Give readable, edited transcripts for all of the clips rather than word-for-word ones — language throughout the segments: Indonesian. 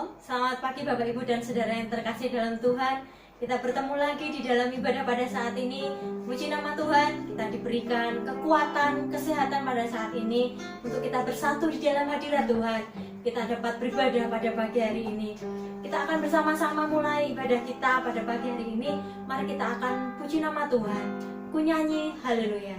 Shalom, selamat pagi Bapak Ibu dan Saudara yang terkasih dalam Tuhan. Kita bertemu lagi di dalam ibadah pada saat ini. Puji nama Tuhan, kita diberikan kekuatan, kesehatan pada saat ini untuk kita bersatu di dalam hadirat Tuhan. Kita dapat beribadah pada pagi hari ini. Kita akan bersama-sama mulai ibadah kita pada pagi hari ini. Mari kita akan puji nama Tuhan. Ku nyanyi haleluya.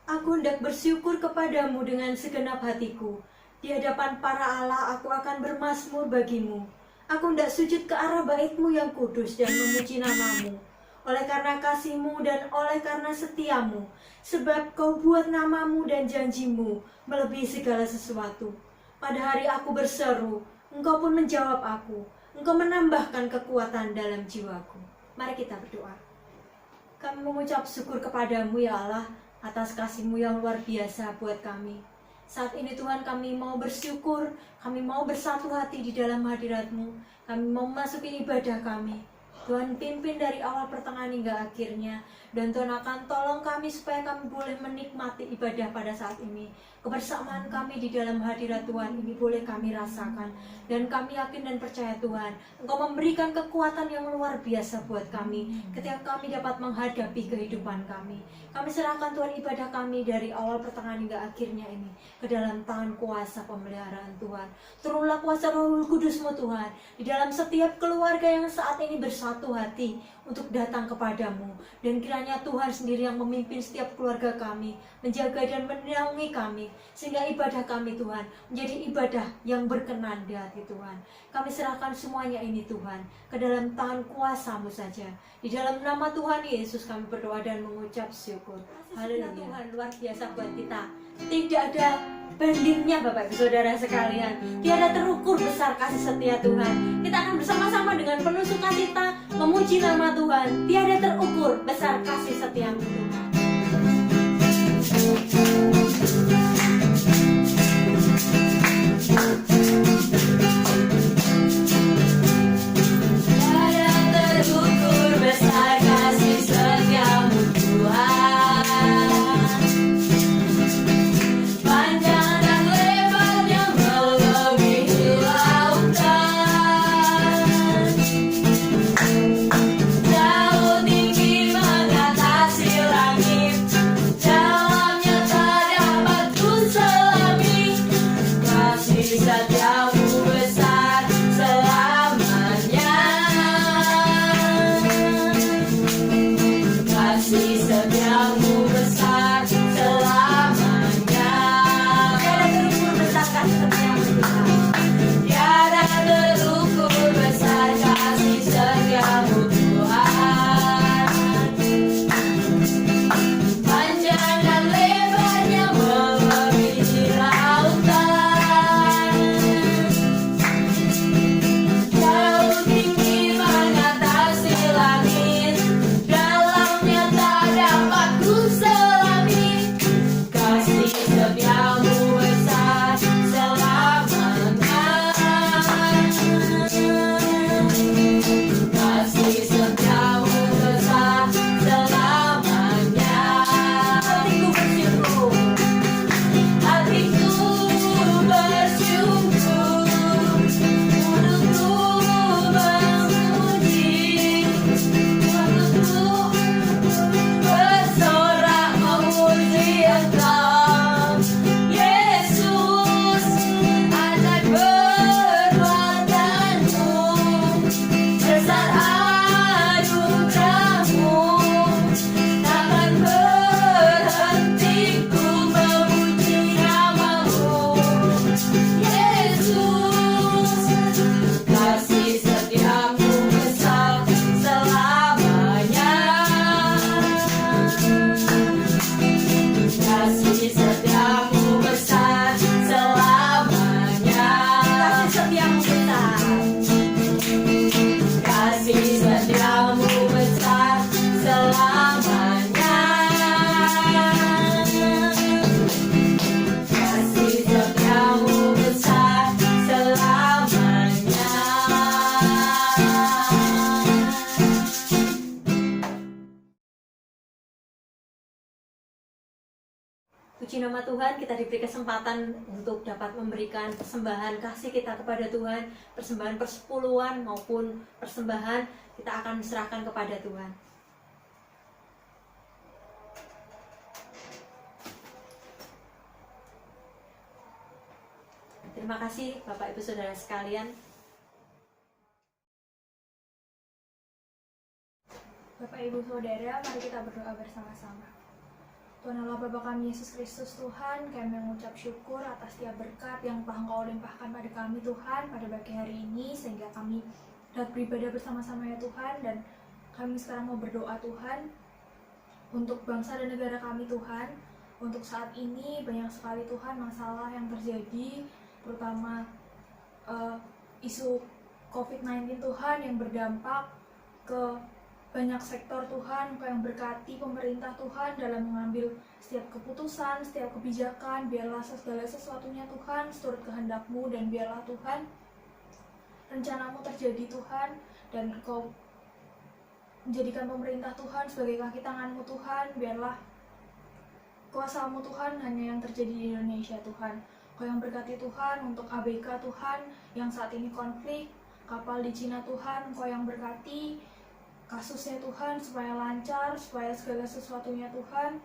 Aku hendak bersyukur kepadamu dengan segenap hatiku. Di hadapan para Allah aku akan bermazmur bagimu. Aku hendak sujud ke arah bait-Mu yang kudus dan memuji nama-Mu. Oleh karena kasih-Mu dan oleh karena setiamu, sebab Kau buat nama-Mu dan janji-Mu melebihi segala sesuatu. Pada hari aku berseru, Engkau pun menjawab aku. Engkau menambahkan kekuatan dalam jiwaku. Mari kita berdoa. Kami mengucap syukur kepadamu ya Allah, atas kasih-Mu yang luar biasa buat kami. Saat ini Tuhan kami mau bersyukur, kami mau bersatu hati di dalam hadirat-Mu. Kami mau memasuki ibadah kami. Tuhan pimpin dari awal pertengahan hingga akhirnya. Dan Tuhan akan tolong kami supaya kami boleh menikmati ibadah pada saat ini. Kebersamaan kami di dalam hadirat Tuhan ini boleh kami rasakan. Dan kami yakin dan percaya Tuhan, Engkau memberikan kekuatan yang luar biasa buat kami ketika kami dapat menghadapi kehidupan kami. Kami serahkan Tuhan ibadah kami dari awal pertengahan hingga akhirnya ini ke dalam tangan kuasa pemeliharaan Tuhan. Turunlah kuasa Roh Kudus-Mu Tuhan di dalam setiap keluarga yang saat ini bersatu hati untuk datang kepadamu. Dan kiranya Tuhan sendiri yang memimpin setiap keluarga kami, menjaga dan menaungi kami, sehingga ibadah kami Tuhan menjadi ibadah yang berkenan di hati Tuhan. Kami serahkan semuanya ini Tuhan ke dalam tangan kuasa-Mu saja. Di dalam nama Tuhan Yesus kami berdoa dan mengucap syukur. Haleluya. Tuhan luar biasa buat kita. Tidak ada bandingnya Bapak Ibu Saudara sekalian. Tiada terukur besar kasih setia Tuhan. Kita akan bersama-sama dengan penuh sukacita memuji nama Tuhan. Tiada terukur besar kasih setiamu Tuhan. Puji nama Tuhan, kita diberi kesempatan untuk dapat memberikan persembahan kasih kita kepada Tuhan, persembahan persepuluhan maupun persembahan kita akan serahkan kepada Tuhan. Terima kasih Bapak Ibu Saudara sekalian. Bapak Ibu Saudara, mari kita berdoa bersama-sama. Tuhan Allah Bapa kami Yesus Kristus Tuhan, kami mengucap syukur atas tiap berkat yang telah Engkau limpahkan pada kami Tuhan pada pagi hari ini, sehingga kami dapat beribadah bersama-sama ya Tuhan. Dan kami sekarang mau berdoa Tuhan untuk bangsa dan negara kami Tuhan. Untuk saat ini banyak sekali Tuhan masalah yang terjadi, terutama isu COVID-19 Tuhan yang berdampak ke banyak sektor Tuhan, Engkau yang berkati pemerintah Tuhan dalam mengambil setiap keputusan, setiap kebijakan. Biarlah segala sesuatunya Tuhan seturut kehendak-Mu, dan biarlah Tuhan rencana-Mu terjadi Tuhan, dan Engkau menjadikan pemerintah Tuhan sebagai kaki tangan-Mu Tuhan. Biarlah kuasa-Mu Tuhan hanya yang terjadi di Indonesia Tuhan. Engkau yang berkati Tuhan untuk ABK Tuhan yang saat ini konflik, kapal di Cina Tuhan, Engkau yang berkati kasusnya Tuhan supaya lancar, supaya segala sesuatunya Tuhan.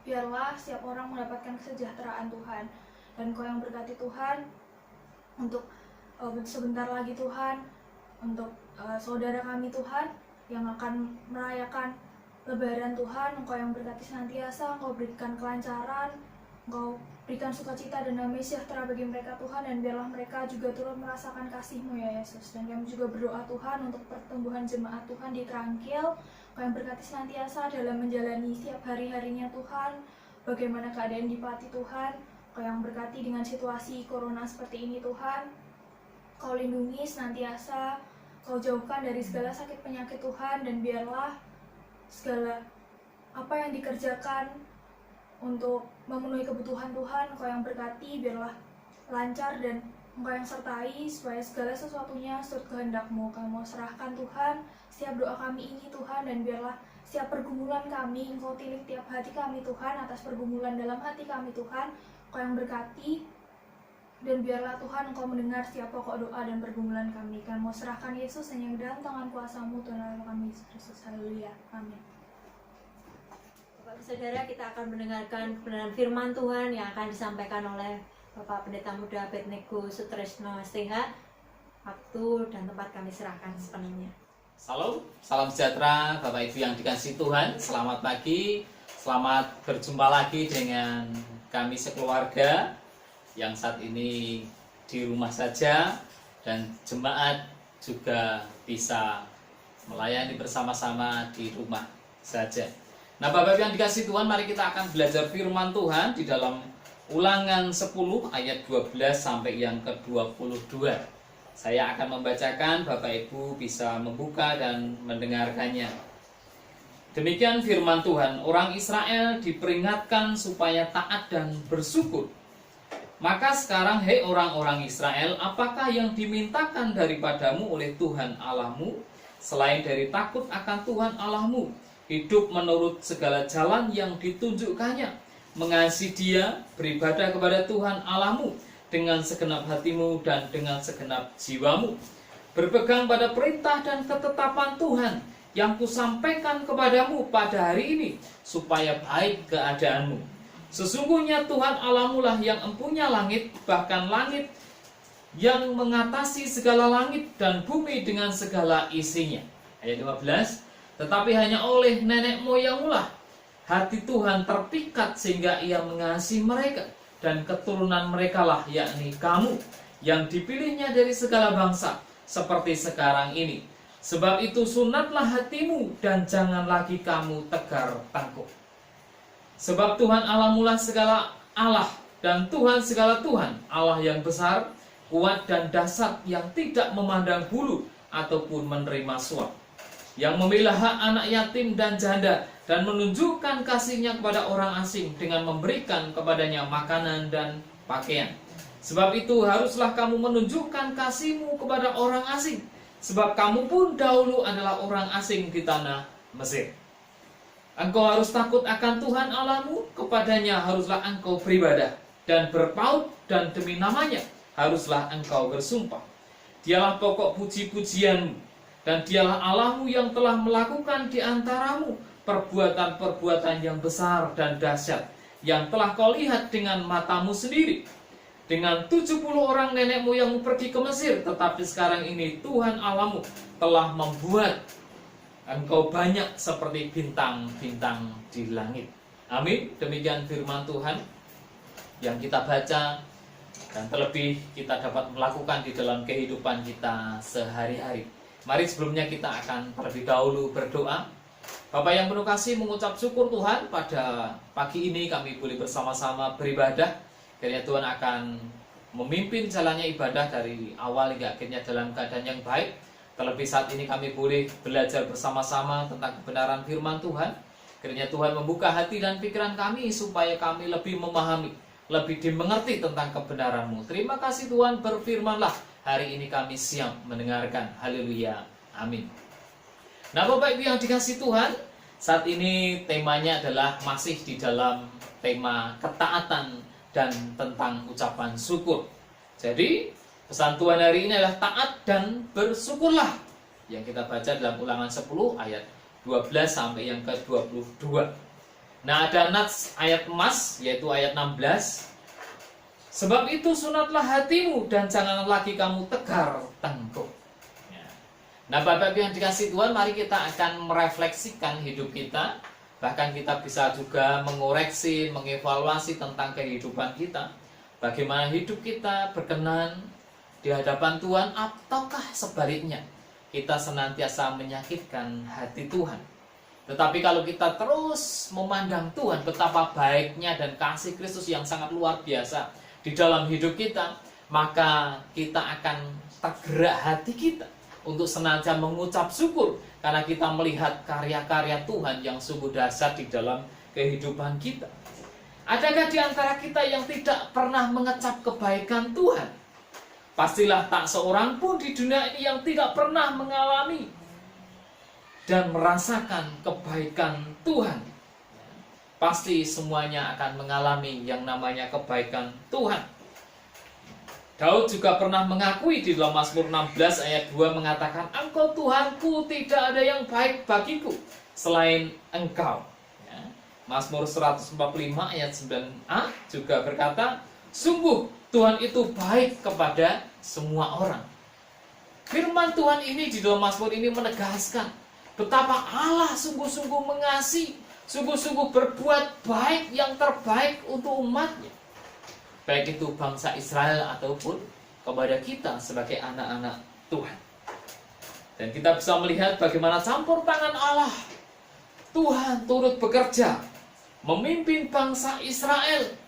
Biarlah setiap orang mendapatkan kesejahteraan Tuhan, dan Engkau yang berkati Tuhan untuk sebentar lagi Tuhan, untuk saudara kami Tuhan yang akan merayakan Lebaran Tuhan. Engkau yang berkati senantiasa, Engkau berikan kelancaran, Engkau berikan sukacita dan damai sejahtera bagi mereka Tuhan, dan biarlah mereka juga turut merasakan kasih-Mu ya Yesus. Dan kami juga berdoa Tuhan untuk pertumbuhan jemaat Tuhan di Trangkil. Engkau yang berkati senantiasa dalam menjalani setiap hari-harinya Tuhan, bagaimana keadaan di Pati Tuhan. Engkau yang berkati dengan situasi corona seperti ini Tuhan, Kau lindungi senantiasa, Kau jauhkan dari segala sakit penyakit Tuhan, dan biarlah segala apa yang dikerjakan untuk memenuhi kebutuhan Tuhan, Engkau yang berkati, biarlah lancar dan Engkau yang sertai, supaya segala sesuatunya seturut kehendak-Mu. Kami mau serahkan Tuhan setiap doa kami ini Tuhan, dan biarlah setiap pergumulan kami, Engkau tilik tiap hati kami Tuhan, atas pergumulan dalam hati kami Tuhan, Engkau yang berkati, dan biarlah Tuhan Engkau mendengar setiap pokok doa dan pergumulan kami. Kami mau serahkan Yesus hanya ke dalam tangan kuasa-Mu, Tuhan Allah kami Yesus Kristus. Haleluya. Amin. Bapak Saudara, kita akan mendengarkan kebenaran firman Tuhan yang akan disampaikan oleh Bapak Pendeta Muda Abednego Sutresno STH. Waktu dan tempat kami serahkan sepenuhnya. Salam sejahtera Bapak Ibu yang dikasihi Tuhan. Selamat pagi, selamat berjumpa lagi dengan kami sekeluarga yang saat ini di rumah saja, dan jemaat juga bisa melayani bersama-sama di rumah saja. Nah, Bapak Ibu yang dikasihi Tuhan, mari kita akan belajar firman Tuhan di dalam Ulangan 10 ayat 12 sampai yang ke-22. Saya akan membacakan, Bapak Ibu bisa membuka dan mendengarkannya. Demikian firman Tuhan, orang Israel diperingatkan supaya taat dan bersyukur. Maka sekarang, hei orang-orang Israel, apakah yang dimintakan daripadamu oleh Tuhan Allahmu, selain dari takut akan Tuhan Allahmu, hidup menurut segala jalan yang ditunjukkannya, mengasihi Dia, beribadah kepada Tuhan Allahmu dengan segenap hatimu dan dengan segenap jiwamu, berpegang pada perintah dan ketetapan Tuhan yang kusampaikan kepadamu pada hari ini, supaya baik keadaanmu. Sesungguhnya Tuhan Allahmu lah yang empunya langit, bahkan langit yang mengatasi segala langit dan bumi dengan segala isinya. Ayat 15, tetapi hanya oleh nenek moyangmu lah hati Tuhan terpikat sehingga Ia mengasihi mereka, dan keturunan mereka lah, yakni kamu, yang dipilihnya dari segala bangsa, seperti sekarang ini. Sebab itu sunatlah hatimu, dan jangan lagi kamu tegar tangguh. Sebab Tuhan Allahmu lah segala Allah, dan Tuhan segala Tuhan, Allah yang besar, kuat dan dahsyat, yang tidak memandang bulu ataupun menerima suap, yang memilah hak anak yatim dan janda, dan menunjukkan kasih-Nya kepada orang asing dengan memberikan kepadanya makanan dan pakaian. Sebab itu haruslah kamu menunjukkan kasih-Mu kepada orang asing, sebab kamu pun dahulu adalah orang asing di tanah Mesir. Engkau harus takut akan Tuhan Allahmu, kepadanya haruslah engkau beribadah dan berpaut, dan demi namanya haruslah engkau bersumpah. Dialah pokok puji-pujianmu, dan dialah Allahmu yang telah melakukan di antaramu perbuatan-perbuatan yang besar dan dahsyat, yang telah kau lihat dengan matamu sendiri. Dengan 70 orang nenek moyangmu pergi ke Mesir, tetapi sekarang ini Tuhan Allahmu telah membuat engkau banyak seperti bintang-bintang di langit. Amin. Demikian firman Tuhan yang kita baca, dan terlebih kita dapat melakukan di dalam kehidupan kita sehari-hari. Mari sebelumnya kita akan terlebih dahulu berdoa. Bapak yang penuh kasih, mengucap syukur Tuhan, pada pagi ini kami boleh bersama-sama beribadah. Kiranya Tuhan akan memimpin jalannya ibadah dari awal hingga akhirnya dalam keadaan yang baik. Terlebih saat ini kami boleh belajar bersama-sama tentang kebenaran firman Tuhan. Kiranya Tuhan membuka hati dan pikiran kami supaya kami lebih memahami, lebih dimengerti tentang kebenaran-Mu. Terima kasih Tuhan, berfirmanlah. Hari ini kami siap mendengarkan. Haleluya. Amin. Nah Bapak Ibu yang dikasih Tuhan, saat ini temanya adalah masih di dalam tema ketaatan dan tentang ucapan syukur. Jadi pesan Tuhan hari ini adalah taat dan bersyukurlah, yang kita baca dalam Ulangan 10 ayat 12 sampai yang ke-22. Nah ada nats ayat emas, yaitu ayat 16. Sebab itu sunatlah hatimu dan jangan lagi kamu tegar tengkuk. Ya. Nah Bapak Ibu yang dikasih Tuhan, mari kita akan merefleksikan hidup kita. Bahkan kita bisa juga mengoreksi, mengevaluasi tentang kehidupan kita. Bagaimana hidup kita berkenan di hadapan Tuhan, ataukah sebaliknya kita senantiasa menyakitkan hati Tuhan. Tetapi kalau kita terus memandang Tuhan, betapa baiknya dan kasih Kristus yang sangat luar biasa di dalam hidup kita, maka kita akan tergerak hati kita untuk senantiasa mengucap syukur karena kita melihat karya-karya Tuhan yang sungguh dahsyat di dalam kehidupan kita. Adakah di antara kita yang tidak pernah mengecap kebaikan Tuhan? Pastilah tak seorang pun di dunia ini yang tidak pernah mengalami dan merasakan kebaikan Tuhan. Pasti semuanya akan mengalami yang namanya kebaikan Tuhan. Daud juga pernah mengakui di dalam Mazmur 16 ayat 2 mengatakan, Engkau Tuhanku, tidak ada yang baik bagiku selain Engkau. Ya. Mazmur 145 ayat 9a juga berkata, sungguh Tuhan itu baik kepada semua orang. Firman Tuhan ini di dalam Mazmur ini menegaskan betapa Allah sungguh-sungguh mengasihi, sungguh-sungguh berbuat baik yang terbaik untuk umatnya. Baik itu bangsa Israel ataupun kepada kita sebagai anak-anak Tuhan. Dan kita bisa melihat bagaimana campur tangan Allah. Tuhan turut bekerja, memimpin bangsa Israel.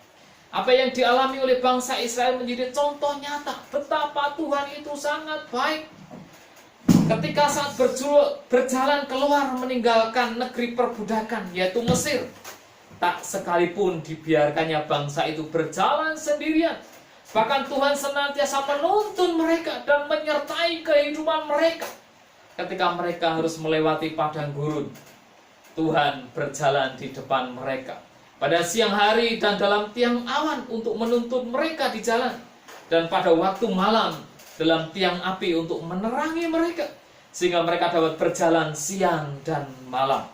Apa yang dialami oleh bangsa Israel menjadi contoh nyata betapa Tuhan itu sangat baik. Ketika saat berjalan keluar meninggalkan negeri perbudakan, yaitu Mesir, tak sekalipun dibiarkannya bangsa itu berjalan sendirian. Bahkan Tuhan senantiasa menuntun mereka dan menyertai kehidupan mereka. Ketika mereka harus melewati padang gurun, Tuhan berjalan di depan mereka pada siang hari dan dalam tiang awan untuk menuntun mereka di jalan, dan pada waktu malam dalam tiang api untuk menerangi mereka, sehingga mereka dapat berjalan siang dan malam.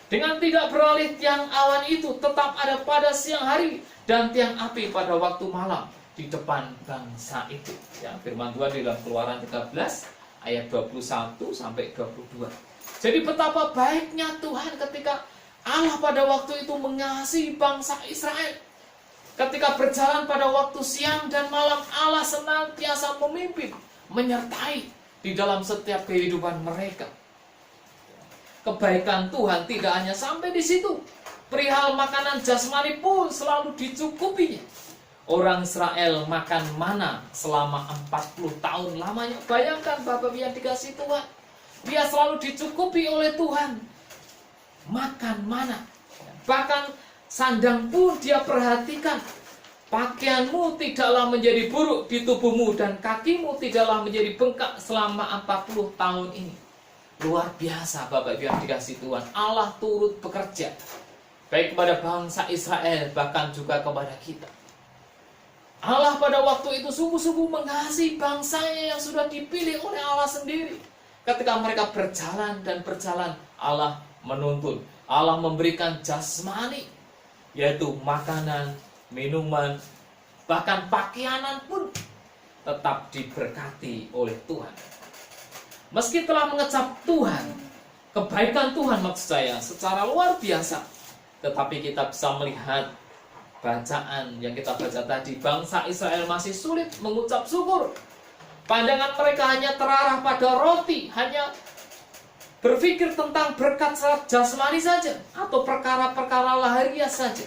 Dengan tidak beralih, tiang awan itu tetap ada pada siang hari dan tiang api pada waktu malam di depan bangsa itu. Ya, firman Tuhan di dalam Keluaran 13 ayat 21 sampai 22. Jadi betapa baiknya Tuhan ketika Allah pada waktu itu mengasihi bangsa Israel. Ketika berjalan pada waktu siang dan malam, Allah senantiasa memimpin, menyertai di dalam setiap kehidupan mereka. Kebaikan Tuhan tidak hanya sampai di situ. Perihal makanan jasmani pun selalu dicukupinya. Orang Israel makan mana selama 40 tahun lamanya. Bayangkan Bapak yang dikasih Tuhan, dia selalu dicukupi oleh Tuhan. Makan mana, bahkan sandang pun dia perhatikan. Pakaianmu tidaklah menjadi buruk di tubuhmu dan kakimu tidaklah menjadi bengkak selama 40 tahun ini. Luar biasa Bapak Ibu yang dikasih Tuhan. Allah turut bekerja baik kepada bangsa Israel, bahkan juga kepada kita. Allah pada waktu itu sungguh-sungguh mengasihi bangsanya yang sudah dipilih oleh Allah sendiri. Ketika mereka berjalan dan berjalan, Allah menuntun, Allah memberikan jasmani, yaitu makanan, minuman, bahkan pakaianan pun tetap diberkati oleh Tuhan. Meski telah mengecap Tuhan, kebaikan Tuhan maksud saya secara luar biasa, tetapi kita bisa melihat bacaan yang kita baca tadi, bangsa Israel masih sulit mengucap syukur. Pandangan mereka hanya terarah pada roti, hanya berpikir tentang berkat jasmani saja atau perkara-perkara lahiriah saja.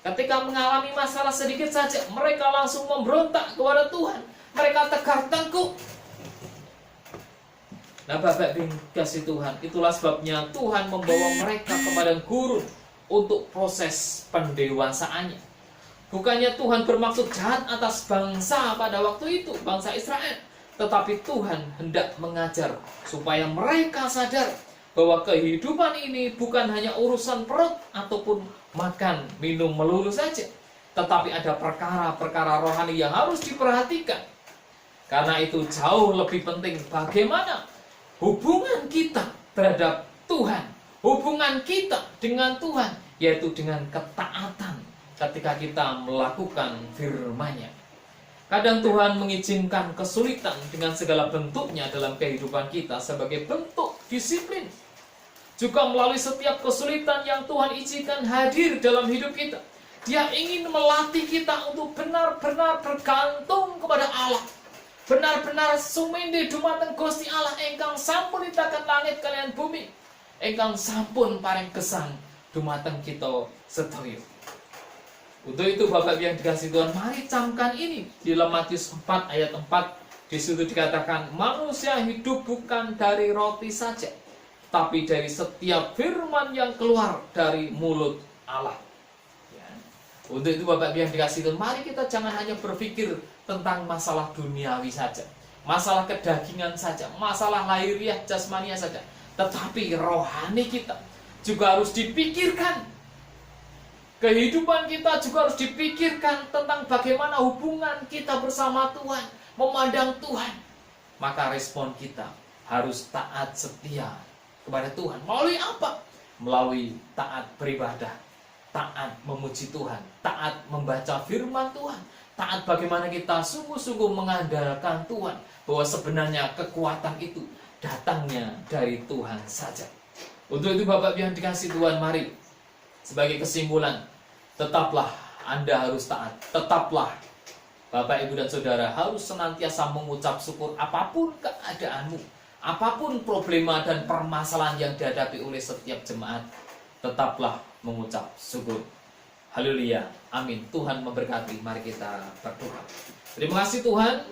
Ketika mengalami masalah sedikit saja, mereka langsung memberontak kepada Tuhan. Mereka tegar tengkuk. Nah, Bapak Ibu kasih Tuhan, itulah sebabnya Tuhan membawa mereka ke padang gurun untuk proses pendewasaannya. Bukannya Tuhan bermaksud jahat atas bangsa pada waktu itu, bangsa Israel, tetapi Tuhan hendak mengajar supaya mereka sadar bahwa kehidupan ini bukan hanya urusan perut ataupun makan, minum melulu saja, tetapi ada perkara-perkara rohani yang harus diperhatikan. Karena itu jauh lebih penting bagaimana hubungan kita terhadap Tuhan, hubungan kita dengan Tuhan, yaitu dengan ketaatan ketika kita melakukan firman-Nya. Kadang Tuhan mengizinkan kesulitan dengan segala bentuknya dalam kehidupan kita sebagai bentuk disiplin. Juga melalui setiap kesulitan yang Tuhan izinkan hadir dalam hidup kita, Dia ingin melatih kita untuk benar-benar bergantung kepada Allah. Benar-benar sumende dumateng Gusti Allah ingkang sampun nitaken langit kalian bumi, ingkang sampun paring gesang dumateng kita sedaya. Untuk itu Bapak yang dikasihi Tuhan, mari camkan ini di dalam Matius 4 ayat 4. Di situ dikatakan, manusia hidup bukan dari roti saja, tapi dari setiap firman yang keluar dari mulut Allah. Ya. Untuk itu Bapak yang dikasihi Tuhan, mari kita jangan hanya berpikir tentang masalah duniawi saja, masalah kedagingan saja, masalah lahiriah jasmania saja, tetapi rohani kita juga harus dipikirkan. Kehidupan kita juga harus dipikirkan tentang bagaimana hubungan kita bersama Tuhan, memandang Tuhan. Maka respon kita harus taat setia kepada Tuhan. Melalui apa? Melalui taat beribadah, taat memuji Tuhan, taat membaca firman Tuhan, taat bagaimana kita sungguh-sungguh mengandalkan Tuhan, bahwa sebenarnya kekuatan itu datangnya dari Tuhan saja. Untuk itu Bapak yang dikasihi Tuhan, mari sebagai kesimpulan, tetaplah Anda harus taat, tetaplah Bapak, Ibu, dan Saudara harus senantiasa mengucap syukur apapun keadaanmu, apapun problema dan permasalahan yang dihadapi oleh setiap jemaat, tetaplah mengucap syukur. Haleluya, amin. Tuhan memberkati. Mari kita berdoa. Terima kasih Tuhan,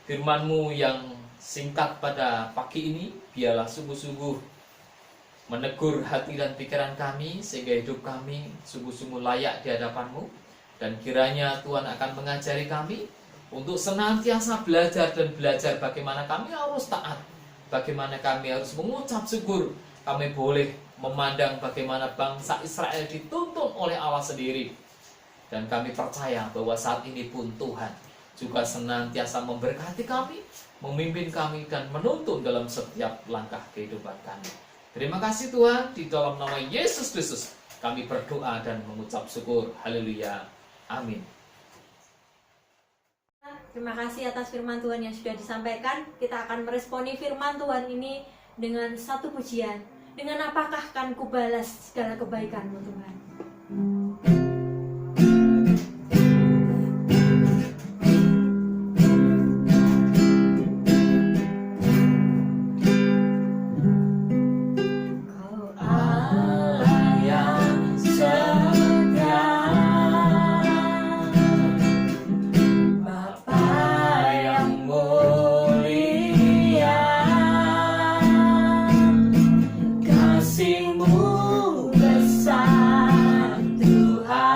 firman-Mu yang singkat pada pagi ini, biarlah sungguh-sungguh menegur hati dan pikiran kami, sehingga hidup kami sungguh-sungguh layak di hadapan-Mu. Dan kiranya Tuhan akan mengajari kami untuk senantiasa belajar dan belajar bagaimana kami harus taat, bagaimana kami harus mengucap syukur. Kami boleh memandang bagaimana bangsa Israel dituntun oleh Allah sendiri. Dan kami percaya bahwa saat ini pun Tuhan juga senantiasa memberkati kami, memimpin kami, dan menuntun dalam setiap langkah kehidupan kami. Terima kasih Tuhan, di dalam nama Yesus Kristus kami berdoa dan mengucap syukur. Haleluya, amin. Terima kasih atas firman Tuhan yang sudah disampaikan. Kita akan meresponi firman Tuhan ini dengan satu pujian. Dengan apakah akan kubalas segala kebaikan-Mu Tuhan? Kasih-Mu besar Tuhan.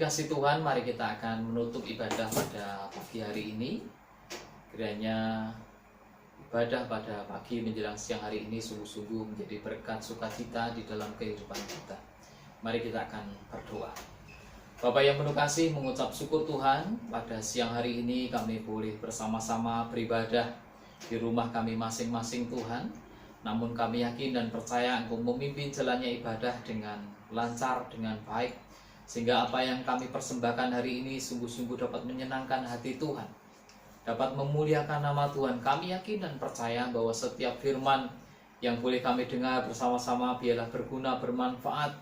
dikasih Tuhan, mari kita akan menutup ibadah pada pagi hari ini. Kiranya ibadah pada pagi menjelang siang hari ini sungguh-sungguh menjadi berkat sukacita di dalam kehidupan kita. Mari kita akan berdoa. Bapak yang penuh kasih, mengucap syukur Tuhan, pada siang hari ini kami boleh bersama-sama beribadah di rumah kami masing-masing Tuhan. Namun kami yakin dan percaya Engkau memimpin jalannya ibadah dengan lancar, dengan baik, sehingga apa yang kami persembahkan hari ini sungguh-sungguh dapat menyenangkan hati Tuhan, dapat memuliakan nama Tuhan. Kami yakin dan percaya bahwa setiap firman yang boleh kami dengar bersama-sama biarlah berguna, bermanfaat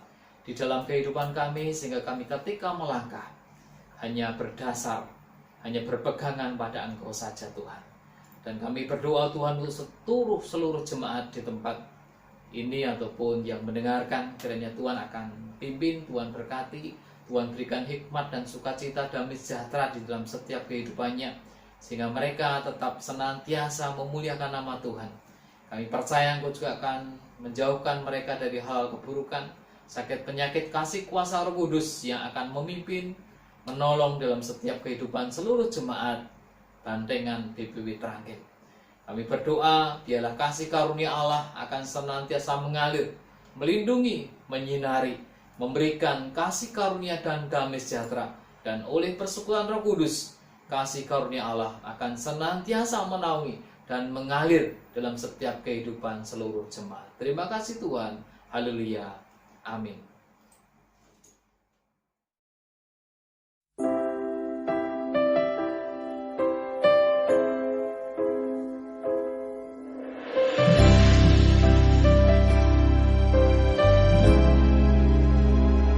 di dalam kehidupan kami, sehingga kami ketika melangkah hanya berdasar, hanya berpegangan pada Engkau saja Tuhan. Dan kami berdoa Tuhan untuk seluruh jemaat di tempat ini ataupun yang mendengarkan, kiranya Tuhan akan pimpin, Tuhan berkati, Tuhan berikan hikmat dan sukacita, damai sejahtera di dalam setiap kehidupannya, sehingga mereka tetap senantiasa memuliakan nama Tuhan. Kami percaya Engkau juga akan menjauhkan mereka dari hal keburukan, sakit penyakit, kasih kuasa Roh Kudus yang akan memimpin, menolong dalam setiap kehidupan seluruh jemaat Bandengan BPW Trangkit. Kami berdoa biarlah kasih karunia Allah akan senantiasa mengalir, melindungi, menyinari, memberikan kasih karunia dan damai sejahtera, dan oleh persekutuan Roh Kudus, kasih karunia Allah akan senantiasa menaungi dan mengalir dalam setiap kehidupan seluruh jemaat. Terima kasih Tuhan. Haleluya. Amin.